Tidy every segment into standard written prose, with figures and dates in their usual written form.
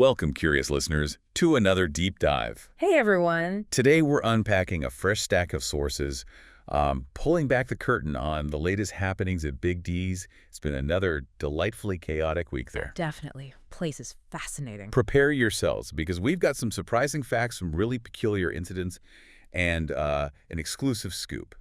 Welcome, curious listeners, to another deep dive. Hey, everyone. Today, we're unpacking a fresh stack of sources, pulling back the curtain on the latest happenings at Big D's. It's been another delightfully chaotic week there. Definitely. Place is fascinating. Prepare yourselves, because we've got some surprising facts, some really peculiar incidents, and an exclusive scoop.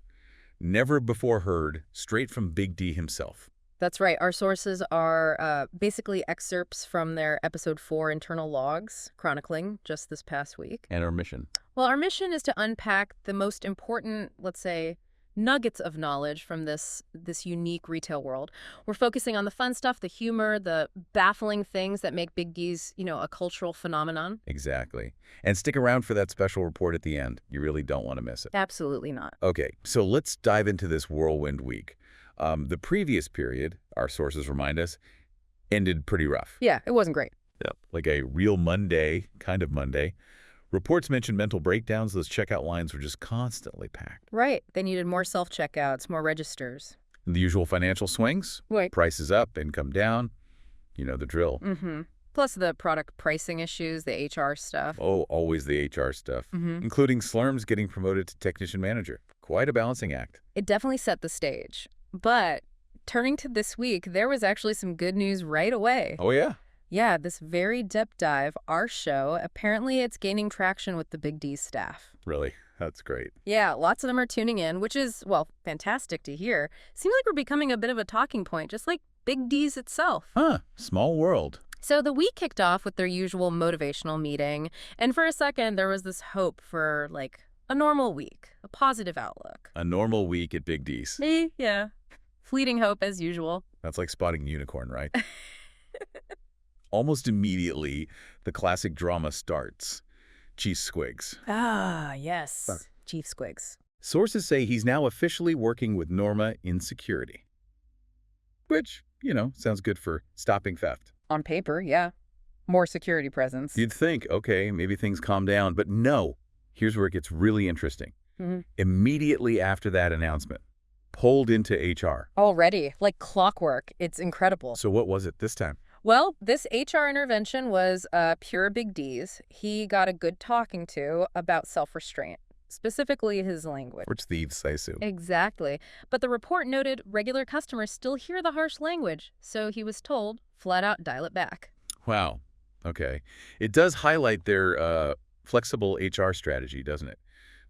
Never before heard, straight from Big D himself. That's right. Our sources are basically excerpts from their Ep4 internal logs, chronicling just this past week. And our mission. Well, our mission is to unpack the most important, let's say, nuggets of knowledge from this unique retail world. We're focusing on the fun stuff, the humor, the baffling things that make Big D's, a cultural phenomenon. Exactly. And stick around for that special report at the end. You really don't want to miss it. Absolutely not. Okay, so let's dive into this whirlwind week. The previous period, our sources remind us, ended pretty rough. Yeah, it wasn't great. Yep. Like a real Monday, kind of Monday. Reports mentioned mental breakdowns. Those checkout lines were just constantly packed. Right. They needed more self-checkouts, more registers. And the usual financial swings. Right. Prices up, income down. You know the drill. Mm-hmm. Plus the product pricing issues, the HR stuff. Oh, always the HR stuff. Including Slurms getting promoted to technician manager. Quite a balancing act. It definitely set the stage. But turning to this week, there was actually some good news right away. Oh, yeah? Yeah, this very deep dive, our show, apparently it's gaining traction with the Big D staff. Really? That's great. Yeah, lots of them are tuning in, which is, well, fantastic to hear. Seems like we're becoming a bit of a talking point, just like Big D's itself. Huh. Small world. So the week kicked off with their usual motivational meeting, and for a second there was this hope for, like, a normal week, a positive outlook. A normal week at Big D's. Yeah. Fleeting hope as usual. That's like spotting a unicorn, right? Almost immediately, the classic drama starts. Chief Squiggs. Ah, yes. Chief Squiggs. Sources say he's now officially working with Norma in security. Which, sounds good for stopping theft. On paper, yeah. More security presence. You'd think, okay, maybe things calm down, but no. Here's where it gets really interesting. Immediately after that announcement, pulled into HR. Already, like clockwork. It's incredible. So what was it this time? Well, this HR intervention was pure Big D's. He got a good talking to about self-restraint, specifically his language. Which thieves, I assume. Exactly. But the report noted regular customers still hear the harsh language, so he was told, flat out, dial it back. Wow. Okay. It does highlight their flexible HR strategy, doesn't it?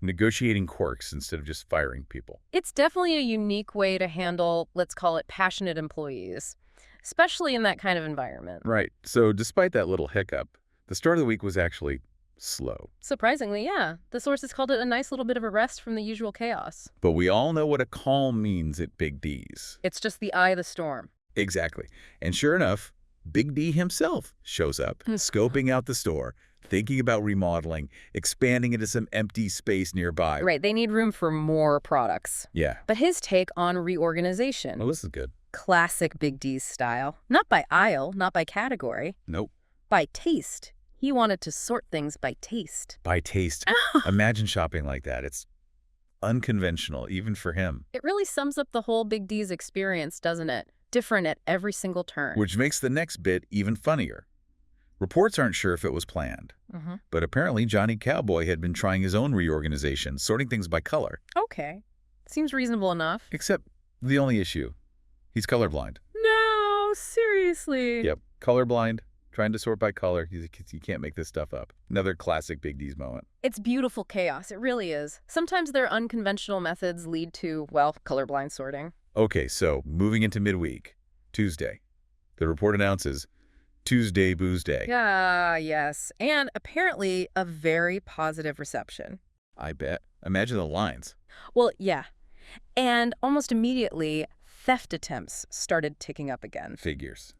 Negotiating quirks instead of just firing people. It's definitely a unique way to handle, let's call it, passionate employees, especially in that kind of environment. Right. So despite that little hiccup, the start of the week was actually slow. Surprisingly, yeah. The sources called it a nice little bit of a rest from the usual chaos. But we all know what a calm means at Big D's. It's just the eye of the storm. Exactly. And sure enough, Big D himself shows up, scoping out the store, thinking about remodeling, expanding into some empty space nearby. Right, they need room for more products. Yeah. But his take on reorganization. Well, this is good. Classic Big D's style. Not by aisle, not by category. Nope. By taste. He wanted to sort things by taste. By taste. Imagine shopping like that. It's unconventional, even for him. It really sums up the whole Big D's experience, doesn't it? Different at every single turn. Which makes the next bit even funnier. Reports aren't sure if it was planned, but apparently Johnny Cowboy had been trying his own reorganization, sorting things by color. Okay. Seems reasonable enough. Except the only issue, he's colorblind. No, seriously. Yep, colorblind, trying to sort by color. You can't make this stuff up. Another classic Big D's moment. It's beautiful chaos. It really is. Sometimes their unconventional methods lead to, well, colorblind sorting. Okay, so moving into midweek, Tuesday. The report announces Tuesday Booze Day. Ah, yes. And apparently a very positive reception. I bet. Imagine the lines. Well, yeah. And almost immediately, theft attempts started ticking up again. Figures.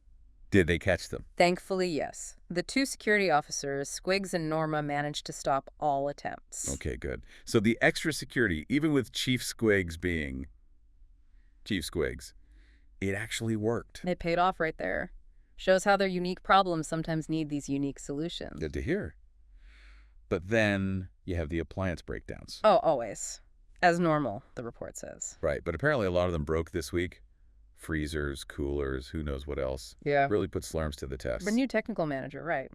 Did they catch them? Thankfully, yes. The two security officers, Squiggs and Norma, managed to stop all attempts. Okay, good. So the extra security, even with Chief Squiggs being Chief Squiggs, it actually worked. It paid off right there. Shows how their unique problems sometimes need these unique solutions. Good to hear. But then you have the appliance breakdowns. Oh, always. As normal, the report says. Right, but apparently a lot of them broke this week. Freezers, coolers, who knows what else. Yeah. Really put Slurms to the test. But new technical manager, right.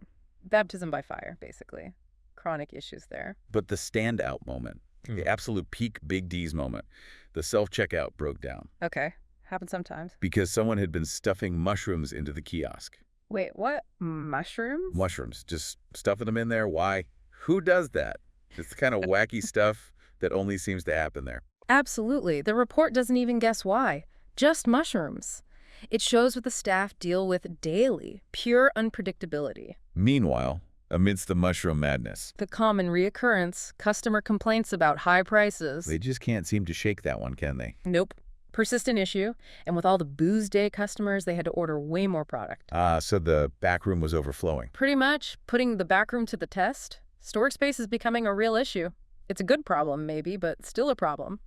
baptism by fire, basically. Chronic issues there. But the standout moment, the absolute peak Big D's moment, the self-checkout broke down Okay. Happens sometimes. because someone had been stuffing mushrooms into the kiosk. Wait, what? Mushrooms? Mushrooms, just stuffing them in there. Why? Who does that? It's the kind of wacky stuff that only seems to happen there. Absolutely. The report doesn't even guess why. Just mushrooms. It shows what the staff deal with daily. Pure unpredictability. Meanwhile, amidst the mushroom madness, The common reoccurrence, customer complaints about high prices. they just can't seem to shake that one, can they? Nope. Persistent issue. And with all the booze day customers, they had to order way more product. So the back room was overflowing. Pretty much putting the back room to the test. Storage space is becoming a real issue. It's a good problem, maybe, but still a problem.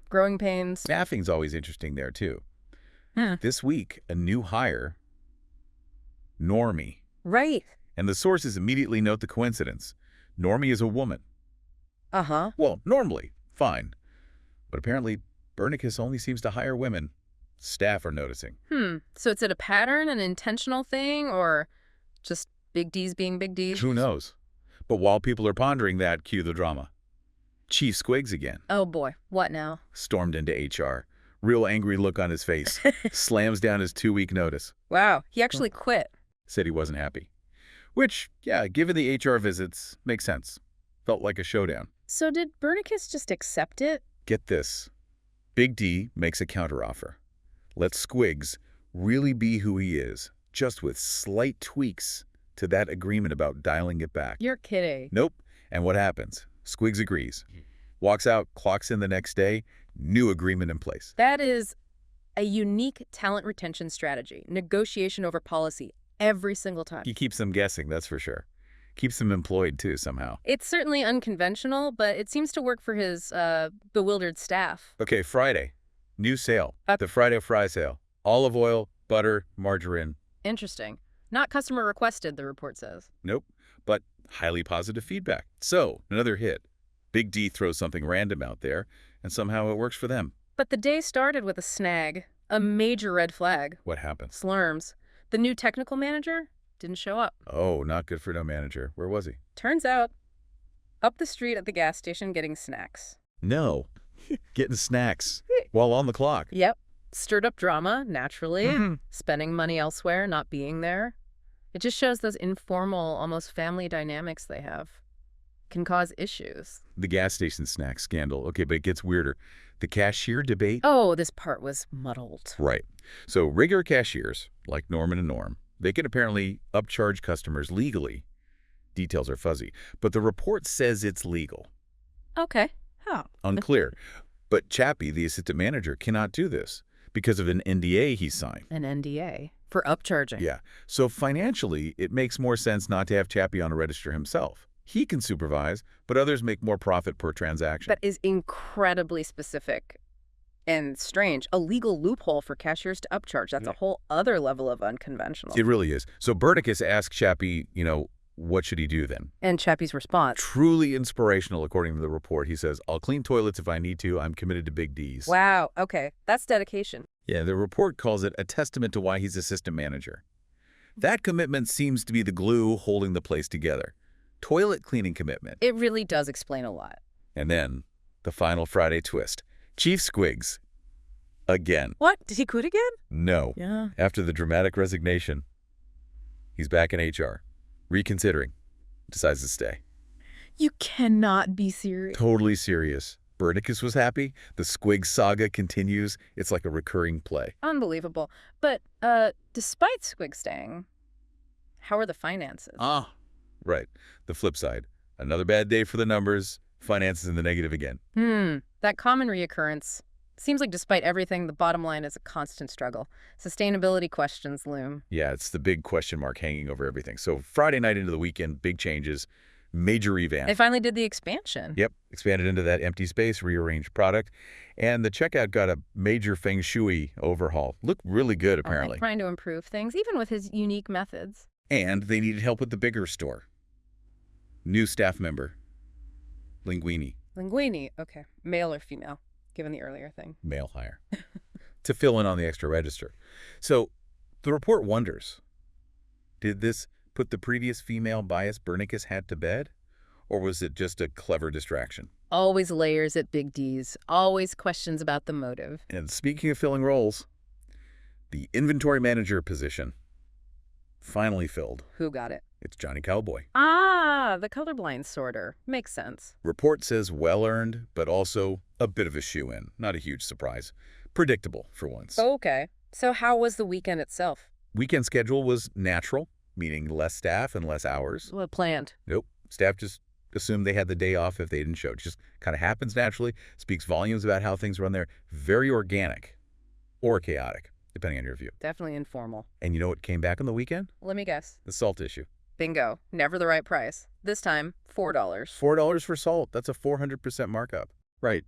Growing pains. Staffing's always interesting there, too. This week, a new hire, Normie. Right. And the sources immediately note the coincidence. Normie is a woman. Uh-huh. Well, normally, fine. But apparently, Bernicus only seems to hire women. Staff are noticing. So is it a pattern, an intentional thing, or just Big D's being Big D's? Who knows? But while people are pondering that, cue the drama. Chief Squiggs again. Oh boy, what now? Stormed into HR. Real angry look on his face. Slams down his 2-week notice. Wow, he actually quit. Said he wasn't happy. Which, yeah, given the HR visits, makes sense. Felt like a showdown. So did Bernicus just accept it? Get this. Big D makes a counteroffer. Let Squiggs really be who he is, just with slight tweaks to that agreement about dialing it back. You're kidding. Nope. And what happens? Squiggs agrees. Walks out, clocks in the next day, new agreement in place. That is a unique talent retention strategy. Negotiation over policy every single time. He keeps them guessing, that's for sure. Keeps them employed, too, somehow. It's certainly unconventional, but it seems to work for his bewildered staff. Okay, Friday. New sale. The Friday Fry sale. Olive oil, butter, margarine. Interesting. Not customer requested, the report says. Nope. But highly positive feedback. So, another hit. Big D throws something random out there, and somehow it works for them. But the day started with a snag, a major red flag. What happened? Slurms. The new technical manager didn't show up. Oh, not good for no manager. Where was he? Turns out, up the street at the gas station getting snacks. No. Getting snacks while on the clock. Yep. Stirred up drama, naturally. Spending money elsewhere, not being there. It just shows those informal, almost family dynamics they have can cause issues. The gas station snack scandal. Okay, but it gets weirder. The cashier debate. Oh, this part was muddled. Right. So regular cashiers, like Norman and Norm, they can apparently upcharge customers legally. Details are fuzzy. But the report says it's legal. Okay. How? Unclear. But Chappie, the assistant manager, cannot do this because of an NDA he signed. An NDA for upcharging. Yeah. So financially, it makes more sense not to have Chappie on a register himself. He can supervise, but others make more profit per transaction. That is incredibly specific and strange. A legal loophole for cashiers to upcharge. That's a whole other level of unconventional. It really is. So Bernicus asks Chappie, what should he do then? And Chappie's response. Truly inspirational, according to the report. He says, I'll clean toilets if I need to. I'm committed to Big D's. Wow. Okay. That's dedication. Yeah, the report calls it a testament to why he's assistant manager. That commitment seems to be the glue holding the place together. Toilet cleaning commitment. It really does explain a lot. And then the final Friday twist. Chief Squiggs. Again. What? Did he quit again? No. Yeah. After the dramatic resignation, he's back in HR. Reconsidering. Decides to stay. You cannot be serious. Totally serious. Bernicus was happy. The Squiggs saga continues. It's like a recurring play. Unbelievable. But despite Squig staying, how are the finances? Right. The flip side. Another bad day for the numbers. Finances in the negative again. That common reoccurrence. Seems like despite everything, the bottom line is a constant struggle. Sustainability questions loom. Yeah, it's the big question mark hanging over everything. So Friday night into the weekend, big changes, major revamp. They finally did the expansion. Yep, expanded into that empty space, rearranged product. And the checkout got a major feng shui overhaul. Looked really good, apparently. Okay, trying to improve things, even with his unique methods. And they needed help with the bigger store. New staff member, Linguini. Linguini, okay. Male or female, given the earlier thing. Male hire. To fill in on the extra register. So the report wonders, did this put the previous female bias Bernicus had to bed? Or was it just a clever distraction? Always layers at Big D's. Always questions about the motive. And speaking of filling roles, the inventory manager position finally filled. Who got it? It's Johnny Cowboy. Ah, the colorblind sorter. Makes sense. Report says well-earned, but also a bit of a shoe-in. Not a huge surprise. Predictable, for once. Okay. So how was the weekend itself? Weekend schedule was natural, meaning less staff and less hours. Well, planned. Nope. Staff just assumed they had the day off if they didn't show. It just kind of happens naturally, speaks volumes about how things run there. Very organic or chaotic, depending on your view. Definitely informal. And you know what came back on the weekend? Let me guess. The salt issue. Bingo. Never the right price. This time, $4. $4 for salt. That's a 400% markup. Right.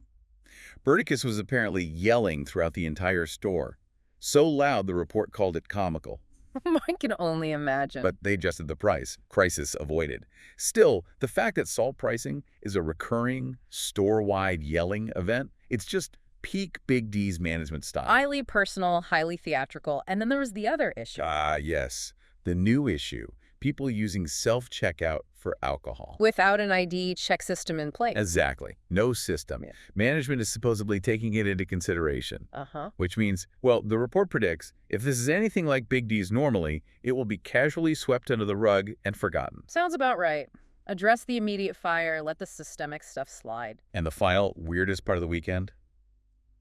Bernicus was apparently yelling throughout the entire store. So loud the report called it comical. I can only imagine. But they adjusted the price. Crisis avoided. Still, the fact that salt pricing is a recurring, store-wide yelling event, it's just peak Big D's management style. Highly personal, highly theatrical. And then there was the other issue. Ah, yes. The new issue. People using self-checkout for alcohol. Without an ID check system in place. Exactly. No system. Yeah. Management is supposedly taking it into consideration. Uh-huh. Which means, well, the report predicts, if this is anything like Big D's normally, it will be casually swept under the rug and forgotten. Sounds about right. Address the immediate fire, let the systemic stuff slide. And the final, weirdest part of the weekend?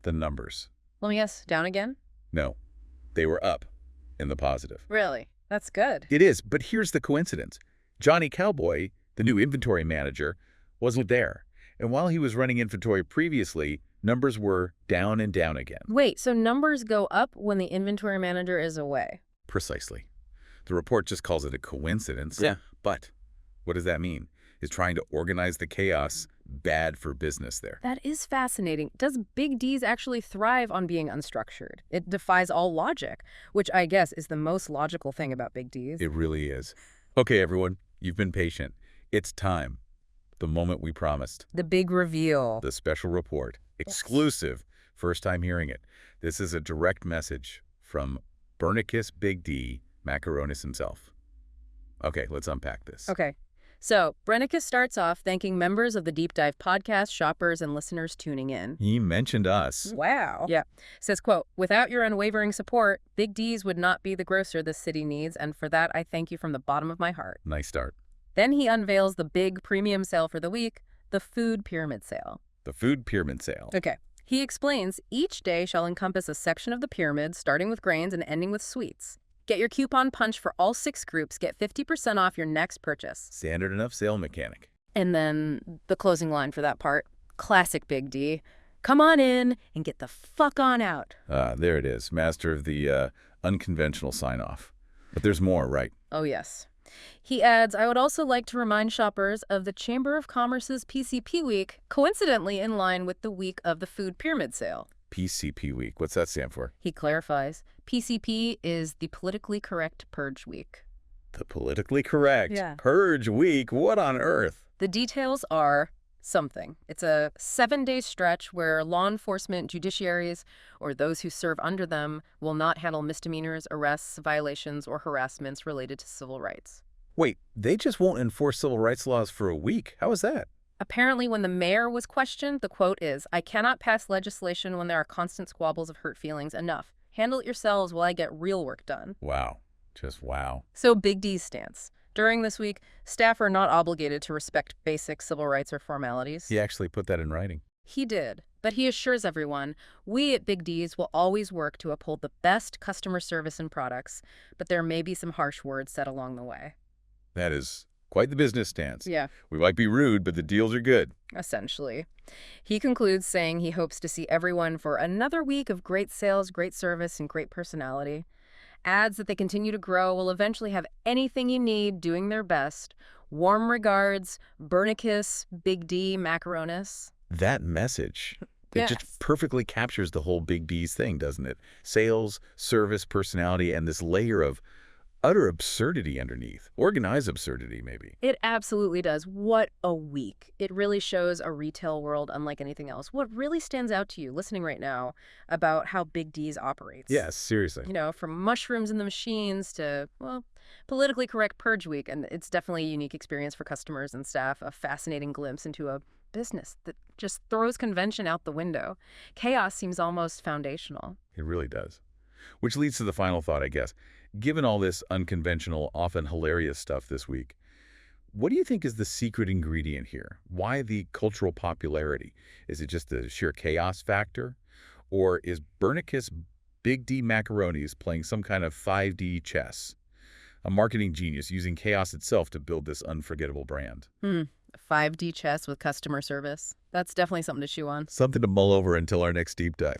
The numbers. Let me guess, down again? No. They were up in the positive. Really? That's good. It is, but here's the coincidence. Johnny Cowboy, the new inventory manager, wasn't there. And while he was running inventory previously, numbers were down and down again. Wait, so numbers go up when the inventory manager is away? Precisely. The report just calls it a coincidence. Yeah. But what does that mean? Is trying to organize the chaos bad for business there? That is fascinating. Does Big D's actually thrive on being unstructured? It defies all logic, which I guess is the most logical thing about Big D's. It really is. Okay, everyone, you've been patient. It's time. The moment we promised. The big reveal. The special report. Exclusive. First time hearing it. This is a direct message from Bernicus Big D, Macaronis himself. Okay, let's unpack this. Okay. So, Bernicus starts off thanking members of the Deep Dive podcast, shoppers, and listeners tuning in. He mentioned us. Wow. Yeah. Says, quote, without your unwavering support, Big D's would not be the grocer this city needs, and for that, I thank you from the bottom of my heart. Nice start. Then he unveils the big premium sale for the week, the food pyramid sale. The food pyramid sale. Okay. He explains each day shall encompass a section of the pyramid, starting with grains and ending with sweets. Get your coupon punch for all 6 groups. Get 50% off your next purchase. Standard enough sale mechanic. And then the closing line for that part. Classic Big D. Come on in and get the fuck on out. There it is. Master of the unconventional sign-off. But there's more, right? Oh, yes. He adds, I would also like to remind shoppers of the Chamber of Commerce's PCP Week, coincidentally in line with the week of the food pyramid sale. PCP Week. What's that stand for? He clarifies, PCP is the politically correct purge week. The politically correct. Yeah. Purge Week. What on earth? The details are something. It's a 7-day stretch where law enforcement, judiciaries, or those who serve under them will not handle misdemeanors, arrests, violations, or harassments related to civil rights. Wait, they just won't enforce civil rights laws for a week? How is that? Apparently, when the mayor was questioned, the quote is, I cannot pass legislation when there are constant squabbles of hurt feelings. Enough. Handle it yourselves while I get real work done. Wow. Just wow. So Big D's stance. During this week, staff are not obligated to respect basic civil rights or formalities. He actually put that in writing. He did. But he assures everyone, we at Big D's will always work to uphold the best customer service and products, but there may be some harsh words said along the way. That is quite the business stance. Yeah. We might be rude, but the deals are good. Essentially. He concludes saying he hopes to see everyone for another week of great sales, great service, and great personality. Adds that they continue to grow, will eventually have anything you need, doing their best. Warm regards, Bernicus, Big D, Macaronis. That message, it Yes. just perfectly captures the whole Big D's thing, doesn't it? Sales, service, personality, and this layer of utter absurdity underneath. Organized absurdity, maybe. It absolutely does. What a week. It really shows a retail world unlike anything else. What really stands out to you listening right now about how Big D's operates? Yes, seriously. From mushrooms in the machines to, well, politically correct purge week. And it's definitely a unique experience for customers and staff, a fascinating glimpse into a business that just throws convention out the window. Chaos seems almost foundational. It really does. Which leads to the final thought, I guess. Given all this unconventional, often hilarious stuff this week, what do you think is the secret ingredient here? Why the cultural popularity? Is it just the sheer chaos factor? Or is Bernicus Big D Macaronis playing some kind of 5D chess? A marketing genius using chaos itself to build this unforgettable brand. 5D chess with customer service. That's definitely something to chew on. Something to mull over until our next deep dive.